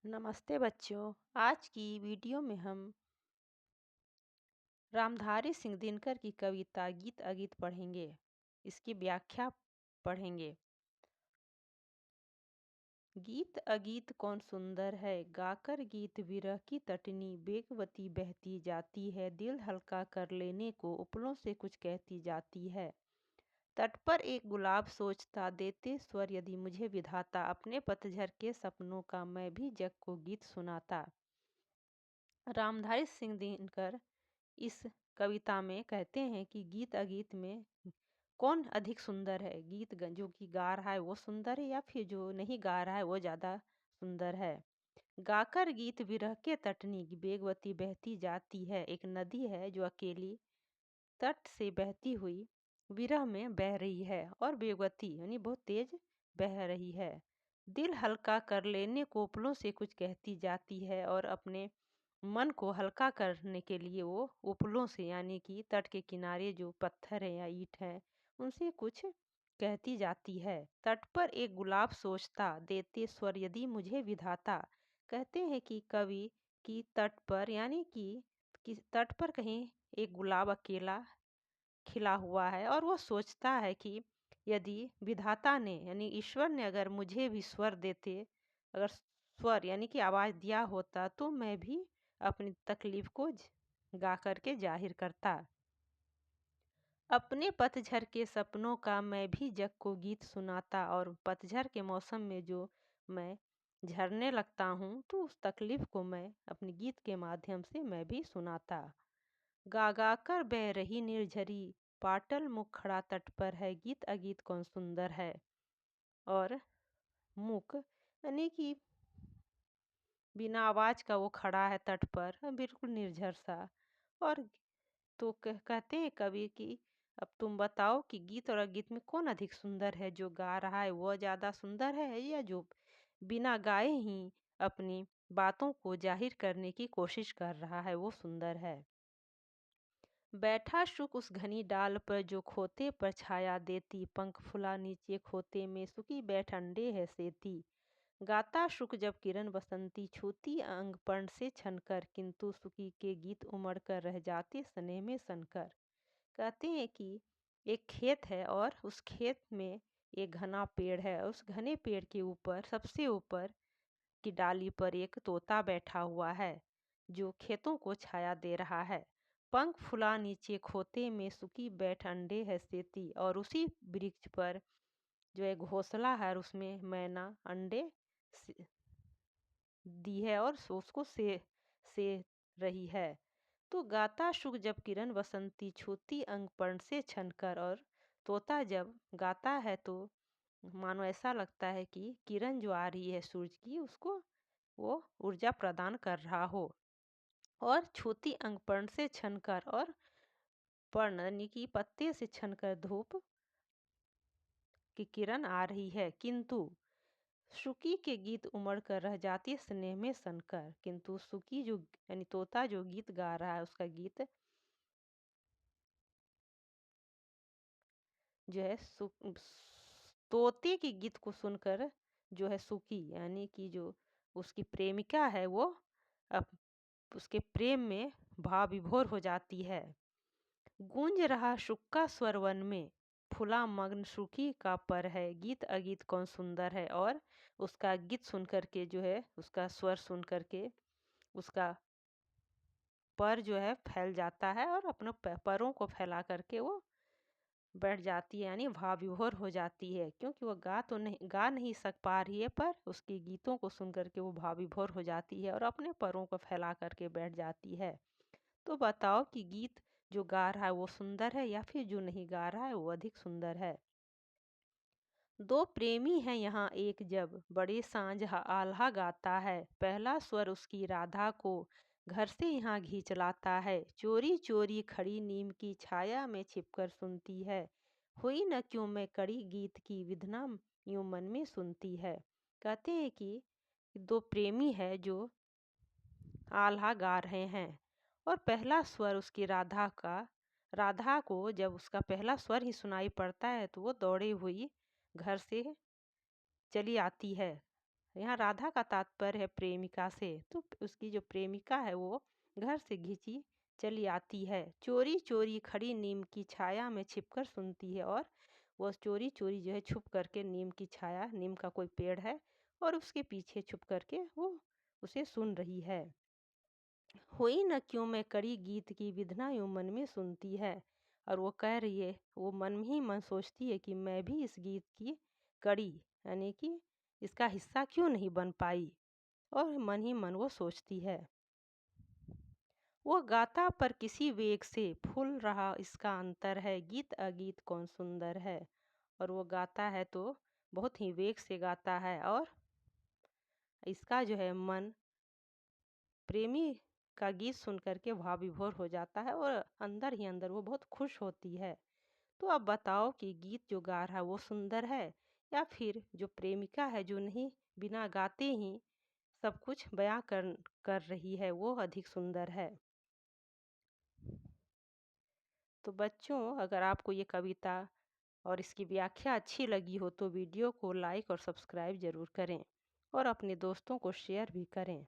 नमस्ते बच्चों। आज की वीडियो में हम रामधारी सिंह दिनकर की कविता गीत अगीत पढ़ेंगे। इसकी व्याख्या पढ़ेंगे। गीत अगीत कौन सुंदर है, गाकर गीत विरह की तटनी बेगवती बहती जाती है, दिल हल्का कर लेने को उपलों से कुछ कहती जाती है। तट पर एक गुलाब सोचता, देते स्वर यदि मुझे विधाता, अपने पतझर के सपनों का मैं भी जग को गीत सुनाता। रामधारी सिंह दिनकर इस कविता में कहते हैं कि गीत अगीत में कौन अधिक सुंदर है। जो कि गा रहा है वो सुंदर है या फिर जो नहीं गा रहा है वो ज़्यादा सुंदर है। गाकर गीत विरह के तटनी बेगवती बहती जाती है। एक नदी है जो अकेली तट से बहती हुई विरह में बह रही है और बेगवती यानी बहुत तेज बह रही है। दिल हल्का कर लेने को उपलों से कुछ कहती जाती है और अपने मन को हल्का करने के लिए वो उपलों से यानी कि तट के किनारे जो पत्थर है या ईंट है उनसे कुछ कहती जाती है। तट पर एक गुलाब सोचता, देते स्वर यदि मुझे विधाता। कहते हैं कि कवि की तट पर यानी कि तट पर कहीं एक गुलाब अकेला खिला हुआ है और वो सोचता है कि यदि विधाता ने यानी ईश्वर ने अगर मुझे भी स्वर देते, अगर स्वर यानी कि आवाज़ दिया होता तो मैं भी अपनी तकलीफ को गा करके जाहिर करता। अपने पतझर के सपनों का मैं भी जग को गीत सुनाता। और पतझर के मौसम में जो मैं झरने लगता हूँ तो उस तकलीफ को मैं अपने गीत के माध्यम से मैं भी सुनाता। गा गा कर बह रही निर्झरी, पाटल मुख खड़ा तट पर है, गीत अगीत कौन सुंदर है। और मुख यानी कि बिना आवाज का वो खड़ा है तट पर, बिल्कुल निर्झर सा। और तो कहते हैं कवि कि अब तुम बताओ कि गीत और अगीत में कौन अधिक सुंदर है, जो गा रहा है वो ज़्यादा सुंदर है या जो बिना गाए ही अपनी बातों को जाहिर करने की कोशिश कर रहा है वो सुंदर है। बैठा शुक उस घनी डाल पर जो खोते पर छाया देती, पंख फुला नीचे खोते में सुखी बैठ अंडे है सेती। गाता शुक जब किरण बसंती छूती अंग पर्ण से छनकर, किंतु सुखी के गीत उमड़ कर रह जाते स्नेह में सनकर। कहते हैं कि एक खेत है और उस खेत में एक घना पेड़ है। उस घने पेड़ के ऊपर सबसे ऊपर की डाली पर एक तोता बैठा हुआ है जो खेतों को छाया दे रहा है। पंख फुला नीचे खोते में सुखी बैठ अंडे है सेती। और उसी वृक्ष पर जो एक घोंसला है और उसमें मैना अंडे दी है और उसको से रही है। तो गाता शुक जब किरण बसंती छूती अंग पर्ण से छनकर। और तोता जब गाता है तो मानो ऐसा लगता है कि किरण जो आ रही है सूरज की उसको वो ऊर्जा प्रदान कर रहा हो। और छूती अंग पर्ण से छनकर, और पर्ण यानी कि पत्ते से छनकर धूप की किरण आ रही है, किंतु सुकी के गीत उमड़ कर रह जाती स्नेह में सनकर। किंतु सुकी जो यानी तोता जो गीत गा रहा है उसका गीत जो है तोते के गीत को सुनकर जो है सुकी यानी कि जो उसकी प्रेमिका है वो अब उसके प्रेम में भाव विभोर हो जाती है। गूंज रहा शुक्का स्वर वन में, फुला मग्न सुखी का पर है, गीत अगीत कौन सुंदर है। और उसका गीत सुन करके जो है उसका स्वर सुन करके उसका पर जो है फैल जाता है और अपने परों को फैला करके वो बैठ जाती है यानी भाव विभोर हो जाती है, क्योंकि वो गा नहीं सक पा रही है पर उसके गीतों को सुन करके वो भाव विभोर हो जाती है और अपने परों को फैला करके बैठ जाती है। तो बताओ कि गीत जो गा रहा है वो सुंदर है या फिर जो नहीं गा रहा है वो अधिक सुंदर है। दो प्रेमी हैं यहाँ एक जब, बड़े सांझ आल्हा गाता है, पहला स्वर उसकी राधा को घर से यहाँ घींच लाता है, चोरी चोरी खड़ी नीम की छाया में छिपकर सुनती है, हुई न क्यों मैं कड़ी गीत की विधना यूं मन में सुनती है। कहते हैं कि दो प्रेमी है जो आल्हा गा रहे हैं और पहला स्वर उसकी राधा को जब उसका पहला स्वर ही सुनाई पड़ता है तो वो दौड़े हुई घर से चली आती है यहाँ राधा का तात्पर्य है प्रेमिका से। तो उसकी जो प्रेमिका है वो घर से घिंची चली आती है। चोरी चोरी खड़ी नीम की छाया में छिपकर सुनती है, और वो चोरी चोरी जो है छुप करके नीम की छाया, नीम का कोई पेड़ है और उसके पीछे छुप करके वो उसे सुन रही है। हुई न क्यों मैं कड़ी गीत की विधना यूं मन में सुनती है। और वो कह रही है, वो मन ही मन सोचती है कि मैं भी इस गीत की कड़ी, यानी कि इसका हिस्सा क्यों नहीं बन पाई। और मन ही मन वो सोचती है। वो गाता पर किसी वेग से फूल रहा इसका अंतर है, गीत अगीत कौन सुंदर है। और वो गाता है तो बहुत ही वेग से गाता है, और इसका जो है मन प्रेमी का गीत सुन करके भाव विभोर हो जाता है, और अंदर ही अंदर वो बहुत खुश होती है। तो अब बताओ कि गीत जो गा रहा है वो सुंदर है, या फिर जो प्रेमिका है जो नहीं, बिना गाते ही सब कुछ बयां कर रही है, वो अधिक सुंदर है। तो बच्चों, अगर आपको ये कविता और इसकी व्याख्या अच्छी लगी हो तो वीडियो को लाइक और सब्सक्राइब ज़रूर करें, और अपने दोस्तों को शेयर भी करें।